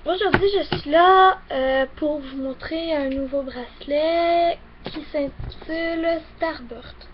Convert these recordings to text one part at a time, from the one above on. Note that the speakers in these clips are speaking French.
Aujourd'hui, je suis là pour vous montrer un nouveau bracelet qui s'intitule Starburst.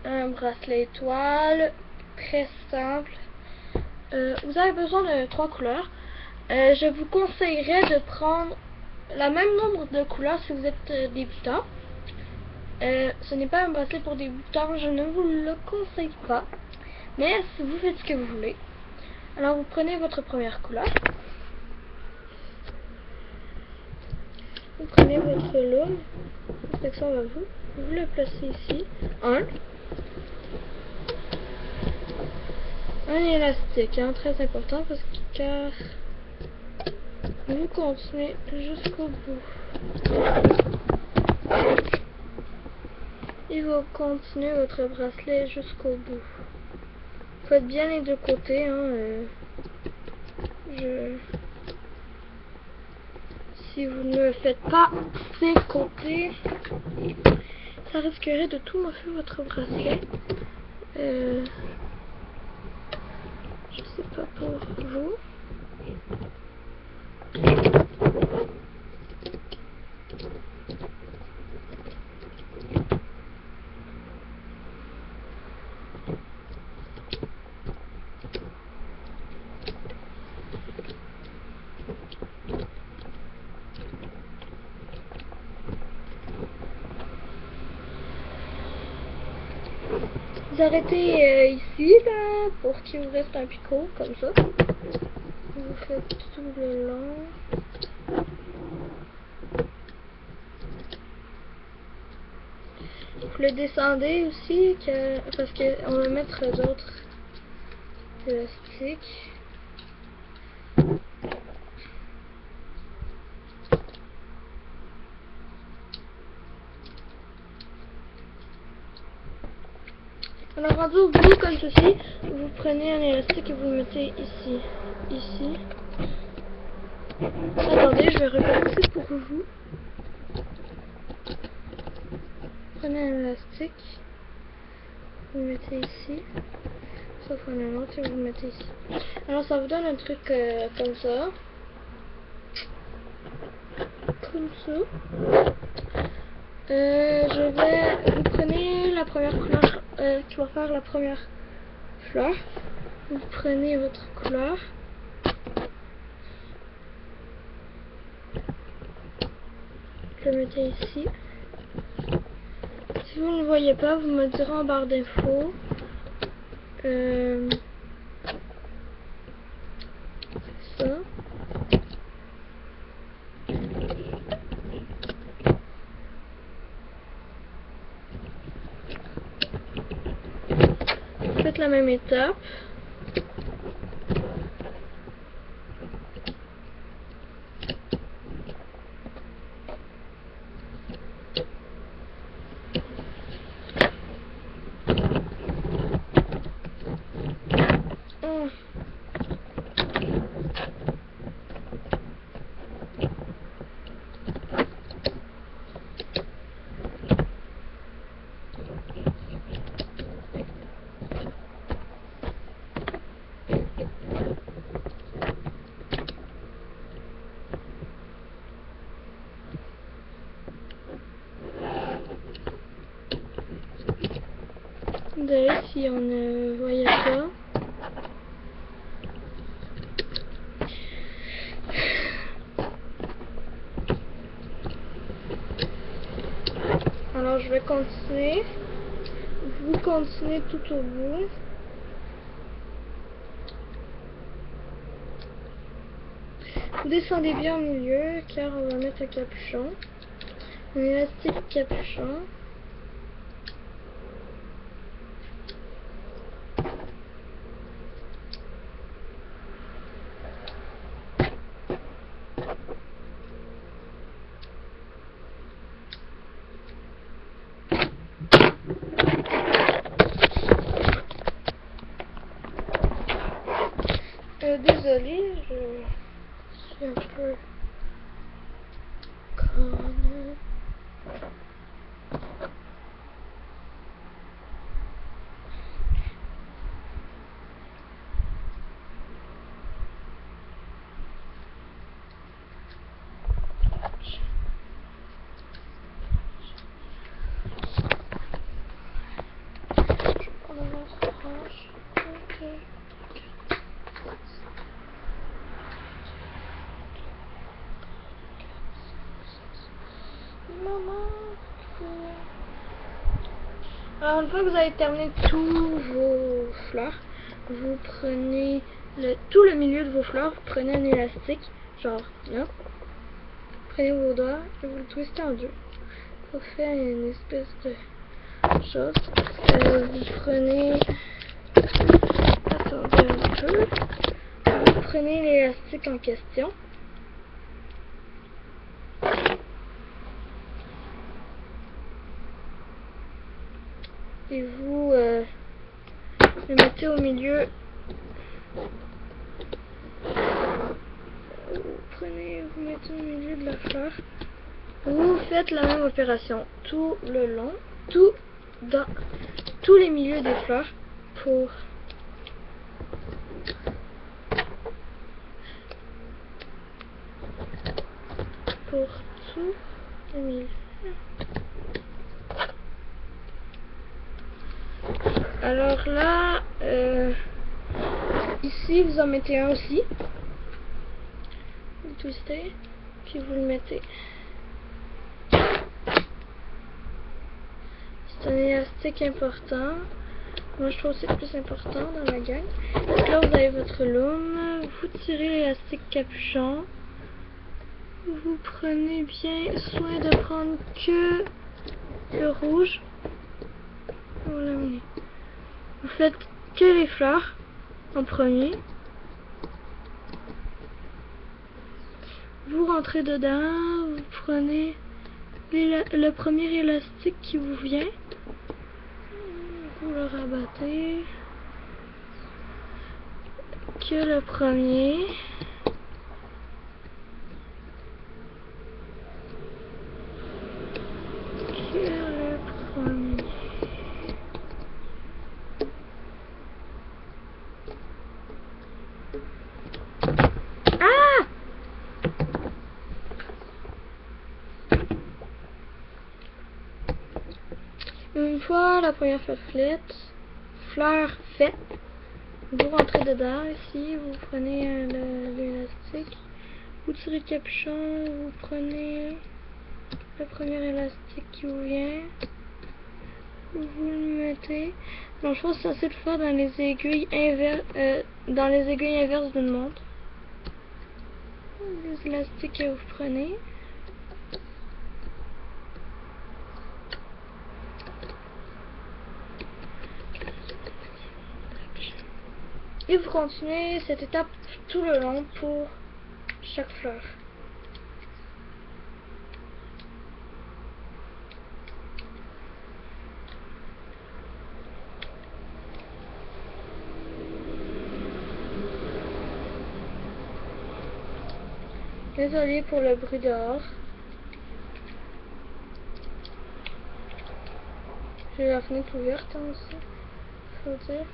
Un bracelet étoile, très simple. Vous avez besoin de 3 couleurs. Je vous conseillerais de prendre le même nombre de couleurs si vous êtes débutant. Ce n'est pas un bracelet pour débutants, je ne vous le conseille pas. Mais si vous faites ce que vous voulez. Alors vous prenez votre première couleur. Vous prenez votre loom, section va vous le placez ici. Un élastique, hein, très important parce que car vous continuez jusqu'au bout. Et vous continuez votre bracelet jusqu'au bout. Faites bien les deux côtés, hein, si vous ne le faites pas ces côtés, ça risquerait de tout morfler votre bracelet. Je sais pas pour vous. Vous arrêtez ici là pour qu'il vous reste un picot comme ça. Vous faites tout le long. Vous le descendez aussi parce qu'on va mettre d'autres élastiques. Alors rendu au bout comme ceci, vous prenez un élastique et vous le mettez ici. Ici. Attendez, je vais recommencer pour vous. Prenez un élastique, vous le mettez ici. Sauf un autre et vous le mettez ici. Alors ça vous donne un truc comme ça. Comme ça. Vous prenez la première couleur qui va faire la première fleur. Vous prenez votre couleur. Vous le mettez ici. Si vous ne le voyez pas, vous me direz en barre d'infos. C'est ça. Faites la même étape. Désolé si on ne voyait pas. Alors je vais continuer. Vous continuez tout au bout. Vous descendez bien au milieu car on va mettre un capuchon. Un élastique capuchon. Désolée, je suis un peu conne. Alors, une fois que vous avez terminé tous vos fleurs, vous prenez tout le milieu de vos fleurs, vous prenez un élastique, genre là, prenez vos doigts et vous le twistez en deux. Pour faire une espèce de chose. Vous prenez... Attendez un peu. Vous prenez l'élastique en question. Et vous le mettez au milieu. Vous mettez au milieu de la fleur. Vous faites la même opération tout le long, dans tous les milieux des fleurs pour tout les milieux. Alors là, ici vous en mettez un aussi. Vous le twistez, puis vous le mettez. C'est un élastique important. Moi je trouve que c'est le plus important dans la gang. Donc là vous avez votre loom. Vous tirez l'élastique capuchon. Vous prenez bien soin de prendre que le rouge. Voilà. Vous faites que les fleurs en premier. Vous rentrez dedans. Vous prenez le premier élastique qui vous vient. Vous le rabattez. Que le premier. Ah! Une fois la première fleur faite, vous rentrez dedans ici, vous prenez l'élastique, vous tirez le capuchon, vous prenez le premier élastique qui vous vient, vous le mettez. Donc je pense que c'est assez de faire dans les aiguilles inverses d'une montre. Les élastiques que vous prenez. Et vous continuez cette étape tout le long pour chaque fleur. Désolée pour le bruit dehors. J'ai la fenêtre ouverte hein, aussi, faut dire.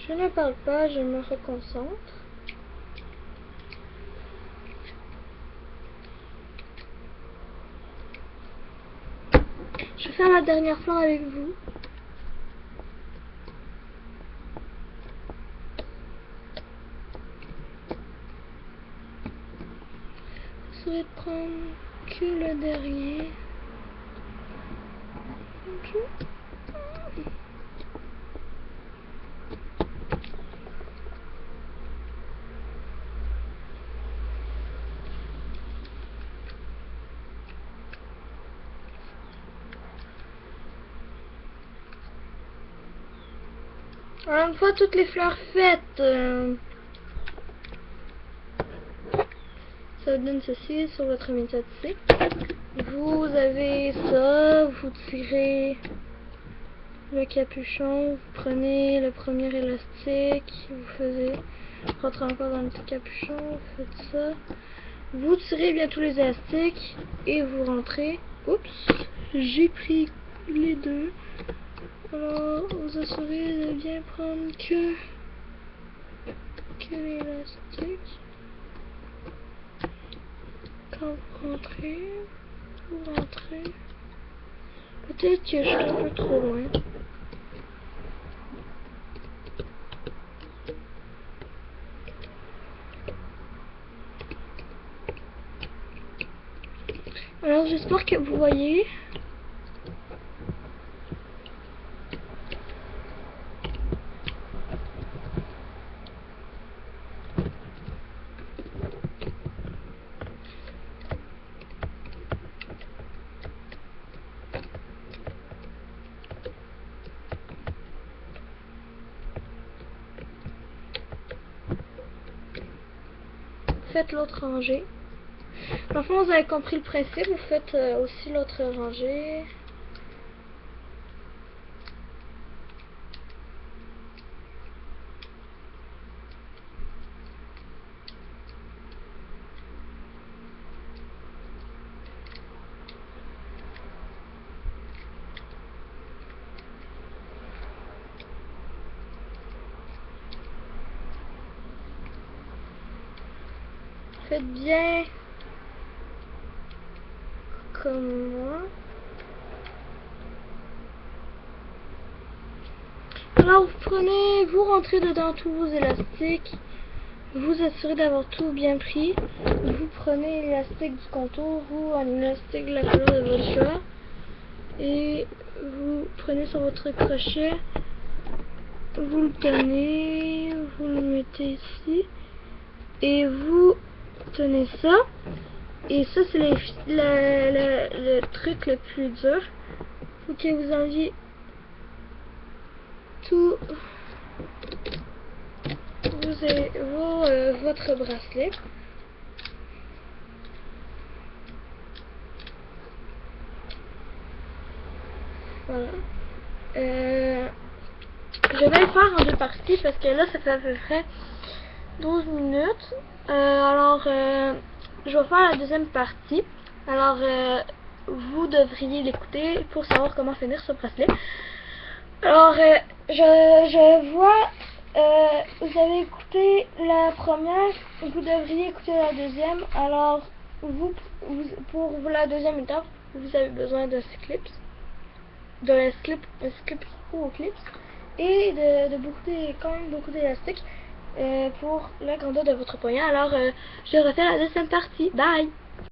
Je ne parle pas, je me reconcentre. Je vais faire la dernière fleur avec vous. Vous saurez prendre que le dernier. Okay. Alors, une fois toutes les fleurs faites, ça donne ceci sur votre méthode-ci. Vous avez ça, vous tirez le capuchon, vous prenez le premier élastique, vous rentrez encore dans le petit capuchon, vous faites ça. Vous tirez bien tous les élastiques et vous rentrez. Oups, j'ai pris les deux. Alors, vous assurez de bien prendre que l'élastique. Quand vous rentrez, peut-être que je suis un peu trop loin. Alors j'espère que vous voyez. Faites l'autre rangée. Enfin, vous avez compris le principe, vous faites aussi l'autre rangée. Faites bien comme moi. Alors vous rentrez dedans tous vos élastiques, vous assurez d'avoir tout bien pris. Vous prenez l'élastique du contour ou un élastique de la couleur de votre choix et vous prenez sur votre crochet, vous le tenez, vous le mettez ici et vous tenez ça. Et ça c'est le truc le plus dur. Faut que vous enleviez tout votre bracelet. Voilà. Je vais le faire en deux parties parce que là ça fait à peu près 12 minutes. Je vais faire la deuxième partie. Alors vous devriez l'écouter pour savoir comment finir ce bracelet. Alors je vois, vous avez écouté la première, vous devriez écouter la deuxième. Alors pour la deuxième étape, vous avez besoin d'un clips, d'un slip ou clips et de quand même beaucoup d'élastique pour la grandeur de votre poignet. Alors je refais la deuxième partie. Bye!